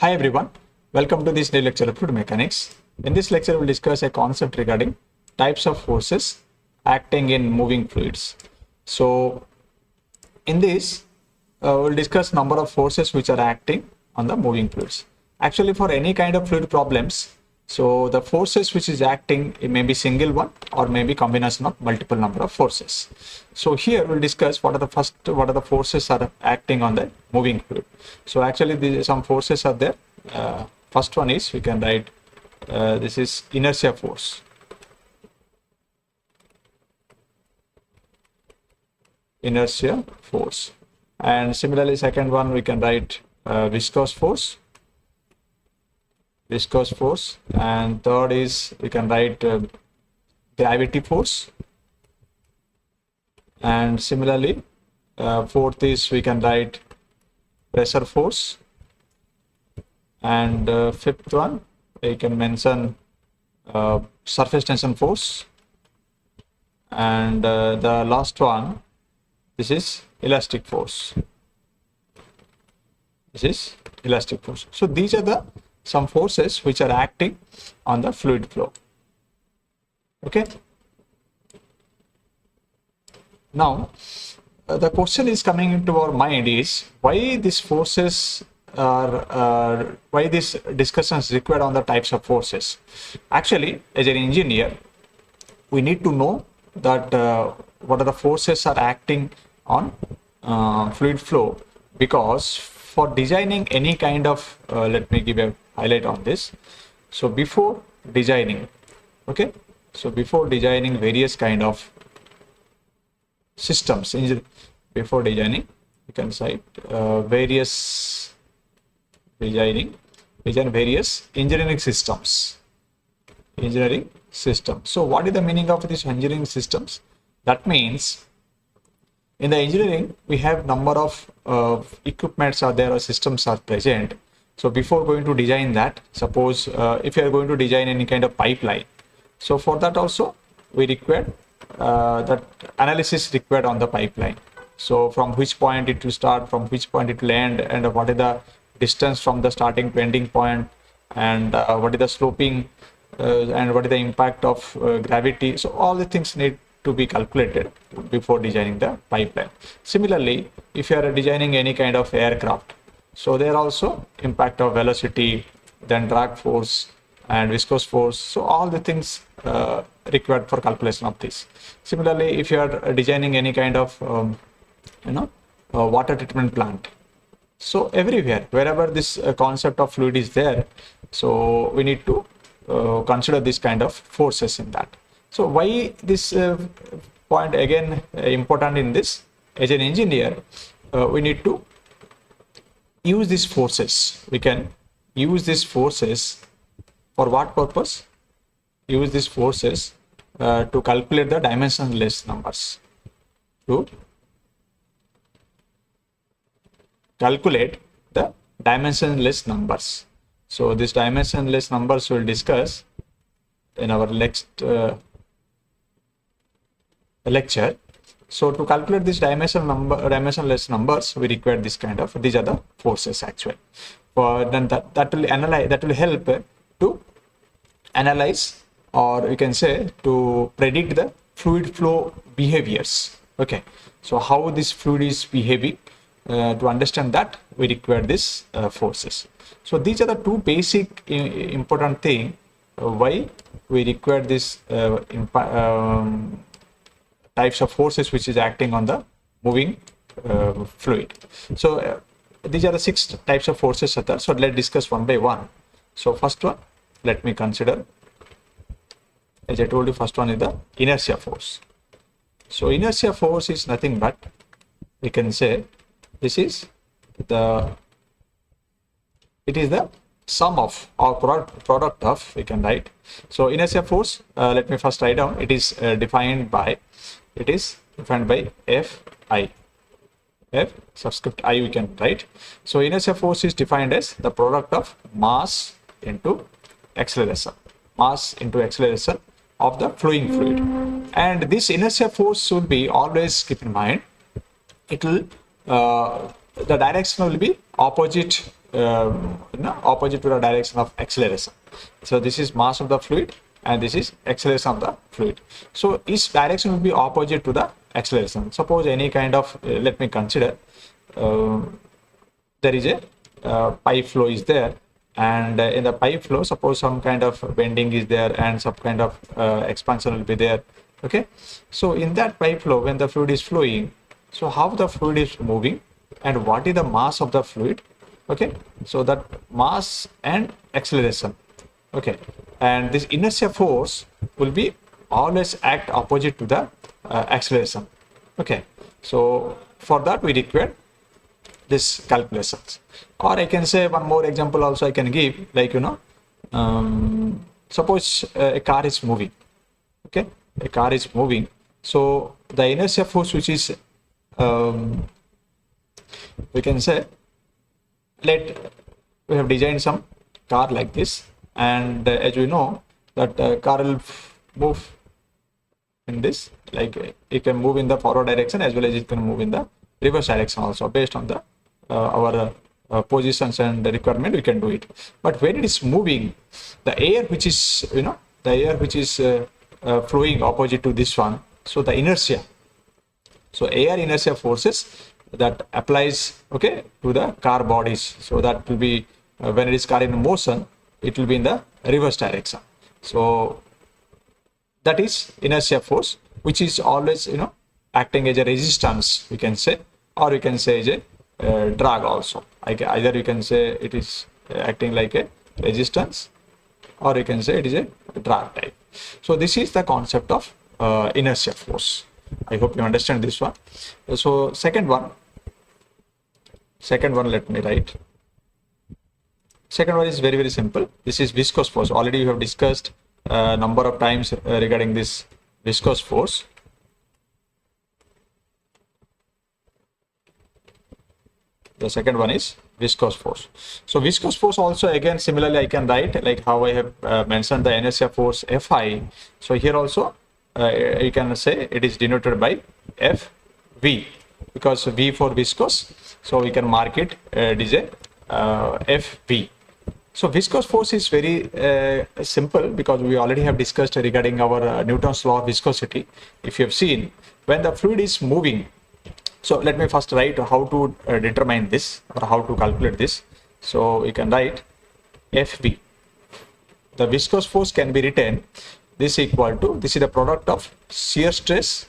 Hi everyone, welcome to this new lecture of fluid mechanics. In this lecture, we'll discuss a concept regarding types of forces acting in moving fluids. So, in this, we'll discuss number of forces which are acting on the moving fluids. Actually, for any kind of fluid problems, so the forces which is acting, it may be single one or maybe combination of multiple number of forces. So here we'll discuss what are the forces are acting on the moving fluid. So actually some forces are there. First one is, we can write, this is inertia force. Inertia force. And similarly, second one, we can write viscous force. Viscous force. And third is, we can write gravity force. And similarly, fourth is, we can write pressure force. And fifth one, we can mention surface tension force. And the last one, this is elastic force. This is elastic force. So these are some forces which are acting on the fluid flow. Okay. Now, the question is coming into our mind is why these forces are, why this discussion is required on the types of forces. Actually, as an engineer, we need to know that what are the forces are acting on fluid flow, because for designing any kind of, let me give a highlight on this. So before designing, okay, so before designing various kind of systems, before designing, you can cite design various engineering systems. So what is the meaning of these engineering systems? That means in the engineering, we have number of equipments are there or systems are present. So before going to design that, suppose if you are going to design any kind of pipeline, so for that also we require that analysis required on the pipeline. So from which point it will start, from which point it will end, and what is the distance from the starting to ending point, and what is the sloping, and what is the impact of gravity. So all the things need to be calculated before designing the pipeline. Similarly, if you are designing any kind of aircraft, so there also impact of velocity, then drag force and viscous force. So all the things required for calculation of this. Similarly, if you are designing any kind of water treatment plant, so everywhere, wherever this concept of fluid is there, so we need to consider this kind of forces in that. So why this point again important in this? As an engineer, we need to use these forces. We can use these forces for what purpose? Use these forces to calculate the dimensionless numbers. To calculate the dimensionless numbers. So these dimensionless numbers we'll discuss in our next lecture. So to calculate this dimensionless numbers, we require this kind of, these are the forces actually. Then that will help to analyze, or you can say to predict the fluid flow behaviors. Okay, so how this fluid is behaving, to understand that we require these forces. So these are the two basic important thing why we require this types of forces which is acting on the moving fluid. So these are the 6 types of forces. So let's discuss one by one. So first one, let me consider, as I told you, first one is the inertia force. So inertia force is nothing but, we can say, it is the sum of or product of, we can write. So inertia force, let me first write down. It is defined by Fi. F subscript I, we can write. So inertia force is defined as the product of mass into acceleration. Mass into acceleration of the flowing fluid. And this inertia force should be always keep in mind. It will the direction will be opposite opposite to the direction of acceleration. So this is mass of the fluid and this is acceleration of the fluid. So each direction will be opposite to the acceleration. Suppose any kind of, let me consider, there is a pipe flow is there, and in the pipe flow, suppose some kind of bending is there and some kind of expansion will be there. Okay, so in that pipe flow, when the fluid is flowing, so how the fluid is moving and what is the mass of the fluid? Okay, so that mass and acceleration. Okay, and this inertia force will be always act opposite to the acceleration. Okay, so for that we require this calculations. Or I can say one more example also I can give, like suppose a car is moving. Okay, a car is moving, so the inertia force which is we can say, we have designed some car like this, and as we know that car will move in this, like it can move in the forward direction as well as it can move in the reverse direction also, based on the our positions and the requirement we can do it. But when it is moving, the air which is flowing opposite to this one, so the inertia, so air inertia forces that applies, okay, to the car bodies, so that will be when it is car in motion, it will be in the reverse direction. So that is inertia force, which is always acting as a resistance, we can say, or we can say as a drag also. Either you can say it is acting like a resistance, or you can say it is a drag type. So this is the concept of inertia force. I hope you understand this one. So second one, let me write. Second one is very, very simple. This is viscous force. Already you have discussed a number of times regarding this viscous force. The second one is viscous force. So viscous force also, again, similarly I can write like how I have mentioned the inertia force Fi. So here also you can say it is denoted by Fv, because V for viscous, so we can mark it as a Fv. So viscous force is very simple, because we already have discussed regarding our Newton's law of viscosity. If you have seen, when the fluid is moving, so let me first write how to determine this, or how to calculate this. So we can write Fv. The viscous force can be written, this equal to, this is the product of shear stress,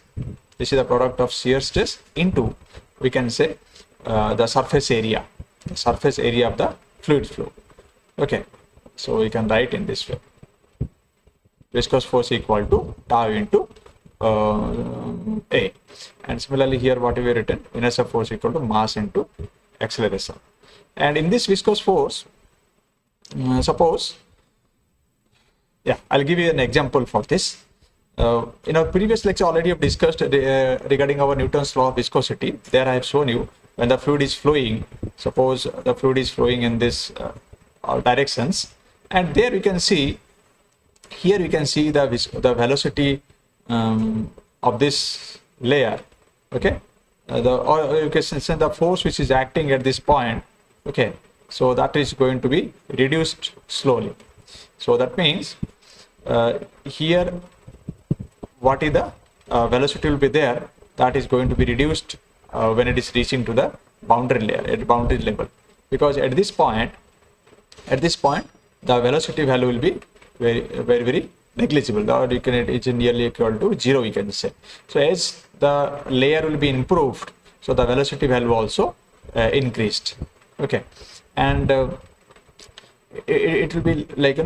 this is the product of shear stress into, we can say, the surface area of the fluid flow. Okay, so we can write in this way, viscous force equal to tau into A. And similarly here what we have written, inertia force equal to mass into acceleration. And in this viscous force, suppose, yeah, I'll give you an example for this. In our previous lecture already have discussed regarding our Newton's law of viscosity. There I have shown you, when the fluid is flowing, suppose the fluid is flowing in this all directions, and there we can see, here we can see the velocity of this layer. Okay, or you can say the force which is acting at this point. Okay, so that is going to be reduced slowly. So that means here what is the velocity will be there, that is going to be reduced when it is reaching to the boundary layer, at boundary level, because at this point the velocity value will be very negligible, or you can, it's nearly equal to 0, we can say. So as the layer will be improved, so the velocity value also increased. Okay, and it will be like,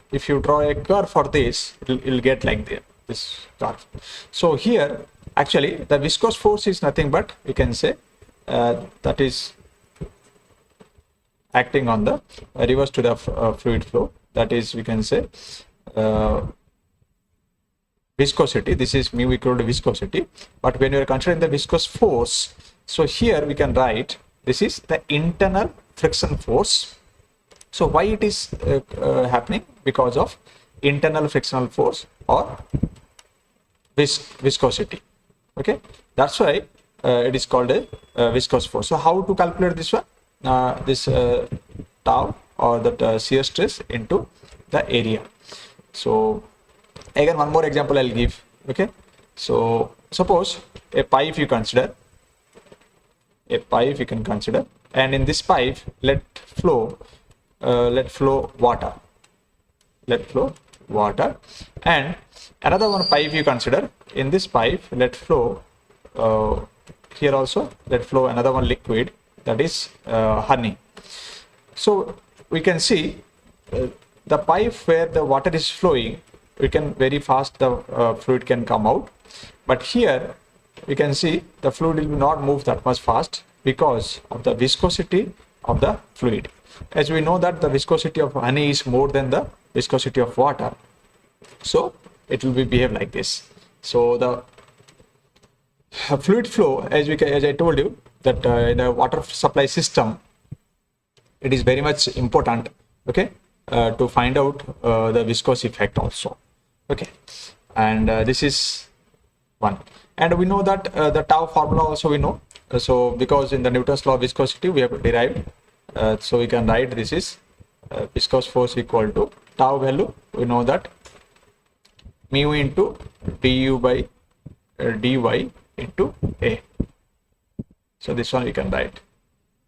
if you draw a curve for this, it will get like this curve. So here actually the viscous force is nothing but, we can say, that is acting on the reverse to the fluid flow, that is, we can say, viscosity. This is mu equal to viscosity. But when you are considering the viscous force, so here we can write, this is the internal friction force. So why it is happening? Because of internal frictional force or viscosity. Okay, that's why it is called a viscous force. So how to calculate this one? this tau or the shear stress into the area. So again, one more example I'll give. Okay, so suppose a pipe you consider, you can consider, and in this pipe let flow water, and another one pipe you consider. In this pipe let flow uh, here also let flow another one liquid, that is honey. So we can see the pipe where the water is flowing, we can very fast the fluid can come out, but here we can see the fluid will not move that much fast because of the viscosity of the fluid. As we know that the viscosity of honey is more than the viscosity of water, so it will be behave like this. So the fluid flow, as I told you, that in the water supply system, it is very much important, okay, to find out the viscous effect also. Okay, and this is one, and we know that the tau formula also we know. So because in the Newton's law of viscosity we have derived, so we can write this is viscous force equal to tau value, we know that mu into du by dy into a. So this one we can write.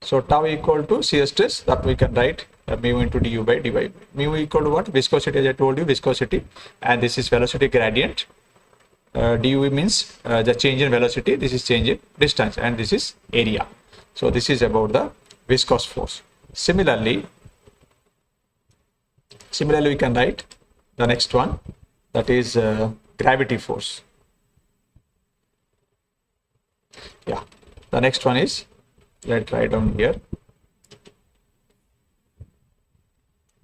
So tau equal to shear stress, that we can write mu into du by dy. Mu equal to what? Viscosity, as I told you, viscosity, and this is velocity gradient. Du means the change in velocity, this is change in distance, and this is area. So this is about the viscous force. Similarly we can write the next one, that is gravity force. Yeah, the next one is, let's write down here.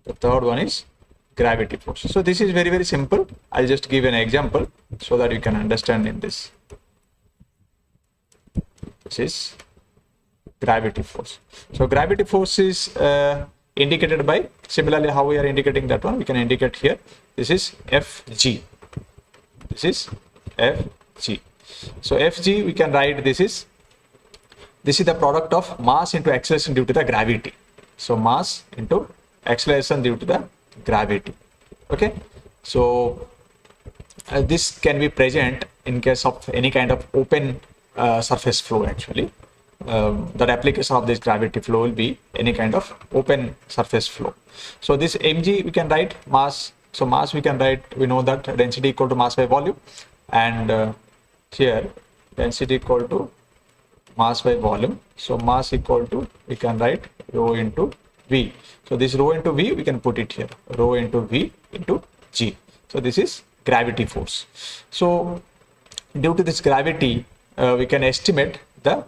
The third one is gravity force. So this is very, very simple. I'll just give an example so that you can understand in this. This is gravity force. So gravity force is indicated by, similarly how we are indicating that one, we can indicate here. This is Fg. This is Fg. So Fg we can write, this is the product of mass into acceleration due to the gravity. So mass into acceleration due to the gravity. Okay, so this can be present in case of any kind of open surface flow. Actually, the application of this gravity flow will be any kind of open surface flow. So this mg we can write mass. So mass we can write, we know that density equal to mass by volume, and here density equal to mass by volume. So mass equal to, we can write rho into v. So this rho into v we can put it here, rho into v into g. So this is gravity force. So due to this gravity we can estimate the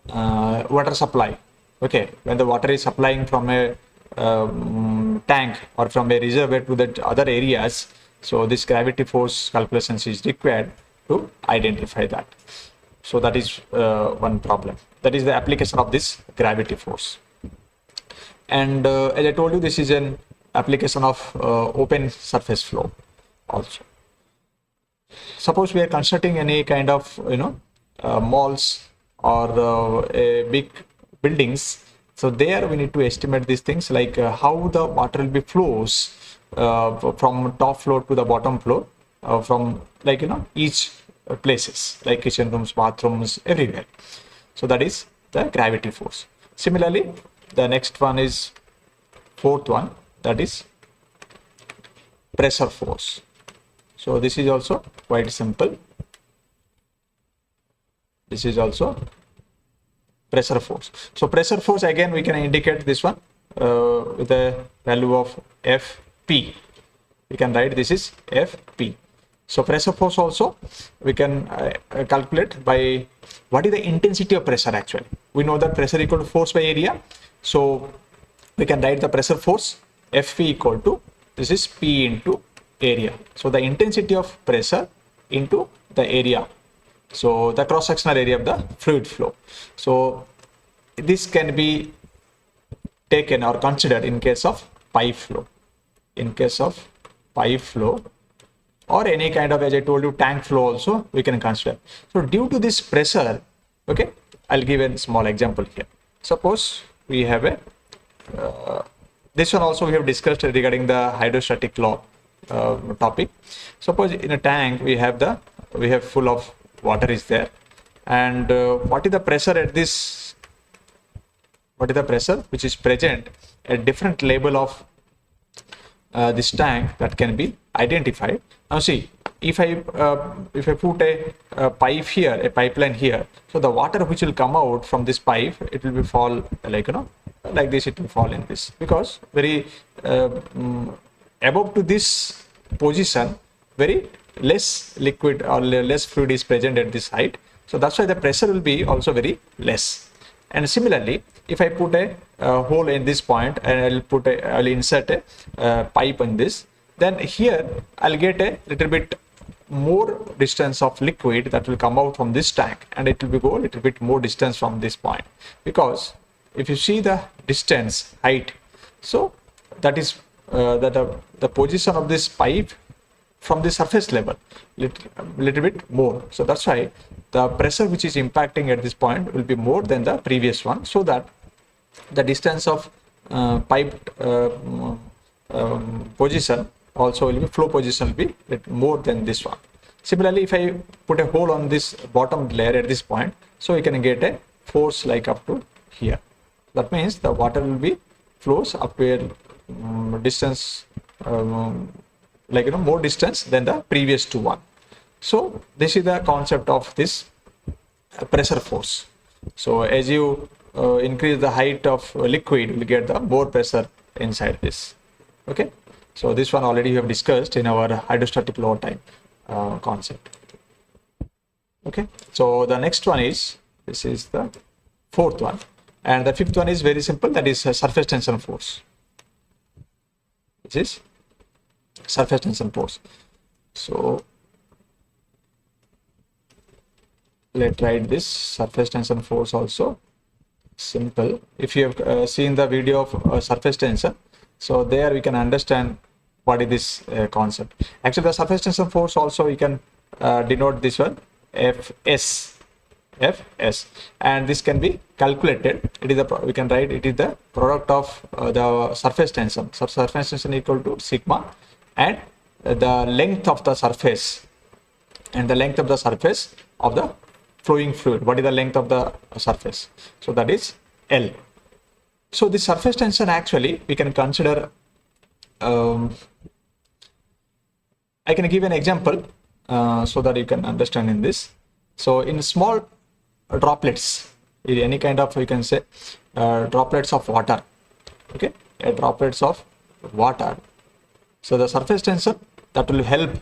water supply. Okay, when the water is supplying from a tank or from a reservoir to the other areas, so this gravity force calculations is required to identify that. So that is one problem. That is the application of this gravity force. And as I told you, this is an application of open surface flow also. Suppose we are constructing any kind of malls or a big buildings. So there we need to estimate these things, like how the water will be flows from top floor to the bottom floor, from each places like kitchen rooms, bathrooms, everywhere. So that is the gravity force. Similarly, the next one is fourth one, that is pressure force. So this is also quite simple. This is also pressure force. So pressure force, again we can indicate this one with the value of Fp. We can write this is Fp. So pressure force also we can calculate by what is the intensity of pressure. Actually, we know that pressure equal to force by area. So we can write the pressure force Fp equal to, this is P into area. So the intensity of pressure into the area. So the cross-sectional area of the fluid flow. So this can be taken or considered in case of pipe flow. In case of pipe flow, or any kind of, as I told you, tank flow also we can consider. So due to this pressure, okay, I'll give a small example here. Suppose we have a this one also we have discussed regarding the hydrostatic law topic. Suppose in a tank we have full of water is there, and what is the pressure at this? What is the pressure which is present at different level of this tank that can be identified? Now see, if I put a pipe here, a pipeline here, so the water which will come out from this pipe, it will be fall like like this. It will fall in this because very above to this position, very less liquid or less fluid is present at this height. So that's why the pressure will be also very less. And similarly, if I put a hole in this point and I'll insert a pipe in this, then here I'll get a little bit more distance of liquid that will come out from this tank, and it will be go a little bit more distance from this point, because if you see the distance height, so that is the position of this pipe from the surface level little bit more. So that's why the pressure which is impacting at this point will be more than the previous one, so that the distance of pipe position also will be, flow position will be more than this one. Similarly, if I put a hole on this bottom layer at this point, so you can get a force like up to here. That means the water will be flows up to a distance like more distance than the previous two one. So this is the concept of this pressure force. So as you increase the height of liquid, you will get the more pressure inside this. Okay, so this one already we have discussed in our hydrostatic law time concept. Okay, so the next one is, this is the fourth one, and the fifth one is very simple, that is surface tension force. Which is surface tension force. So let's write this surface tension force also. Simple. If you have seen the video of surface tension, so there we can understand what is this concept. Actually, the surface tension force also you can denote this one Fs. And this can be calculated. It is we can write it is the product of the surface tension. So surface tension equal to sigma, and the length of the surface, and the length of the surface of the flowing fluid. What is the length of the surface? So that is L. So the surface tension actually we can consider. I can give an example so that you can understand in this. So in small droplets, any kind of, you can say droplets of water. Okay, droplets of water. So the surface tension that will help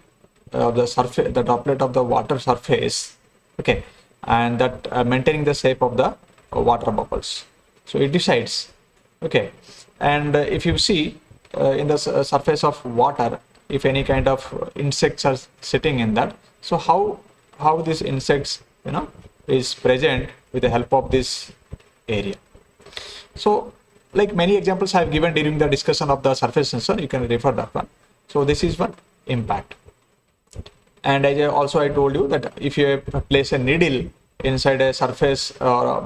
the droplet of the water surface. Okay, and that maintaining the shape of the water bubbles. So it decides. Okay, and if you see in the surface of water, if any kind of insects are sitting in that, so how these insects is present with the help of this area. So like many examples I have given during the discussion of the surface tension, you can refer that one. So this is one impact. And as I told you that if you place a needle inside a surface or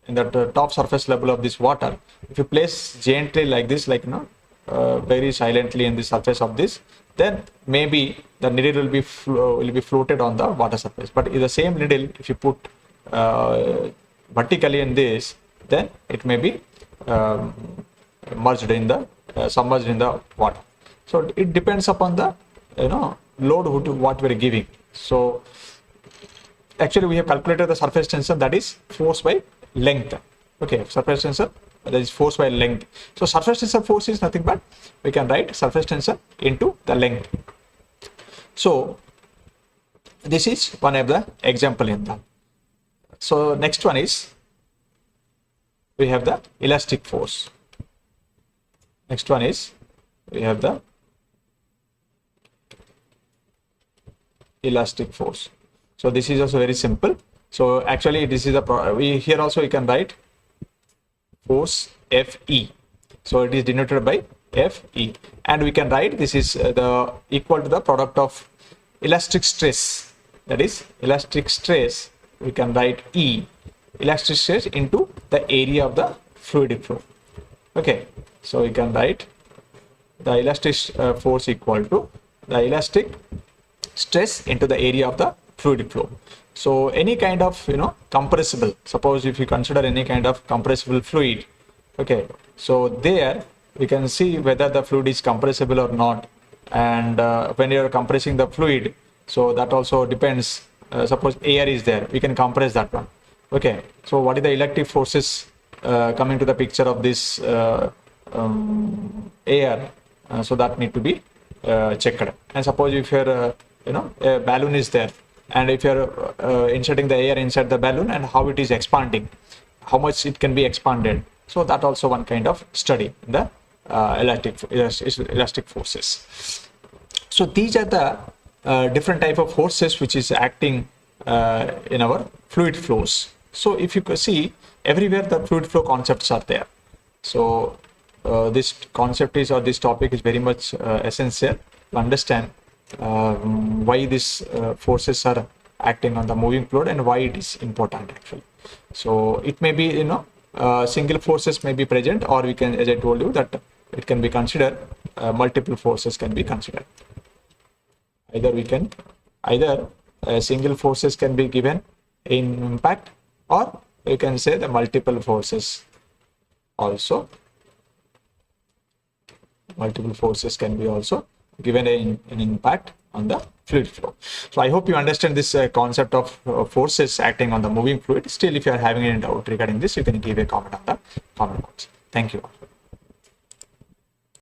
in the top surface level of this water, if you place gently like this, like very silently in the surface of this, then maybe the needle will be floated on the water surface. But in the same needle, if you put vertically in this, then it may be submerged in the water. So it depends upon the load what we are giving. So actually we have calculated the surface tension, that is force by length. Okay, surface tension, that is force by length. So surface tension force is nothing but we can write surface tension into the length. So this is one of the example in that. So next one is we have the elastic force. Next one is we have the elastic force. So this is also very simple. So actually this is here also you can write force Fe. So it is denoted by Fe, and we can write this is the equal to the product of elastic stress. That is elastic stress, we can write E, elastic stress into the area of the fluid flow. Okay, so we can write the elastic force equal to the elastic stress into the area of the fluid flow. So any kind of compressible, suppose if you consider any kind of compressible fluid, okay, so there we can see whether the fluid is compressible or not. And when you are compressing the fluid, so that also depends. Suppose air is there, we can compress that one. Okay, so what is the electric forces coming to the picture of this air? So that need to be checked. And suppose if your a balloon is there, and if you're inserting the air inside the balloon, and how it is expanding, how much it can be expanded, so that also one kind of study in the elastic forces. So these are the different type of forces which is acting in our fluid flows. So if you can see, everywhere the fluid flow concepts are there. So this concept is, or this topic is very much essential to understand why these forces are acting on the moving fluid and why it is important actually. So it may be single forces may be present, or we can, as I told you, that it can be considered multiple forces can be considered. Either single forces can be given in impact, or you can say the multiple forces also. Multiple forces can be also given an impact on the fluid flow. So I hope you understand this concept of forces acting on the moving fluid. Still, if you are having any doubt regarding this, you can give a comment on the comment box. Thank you.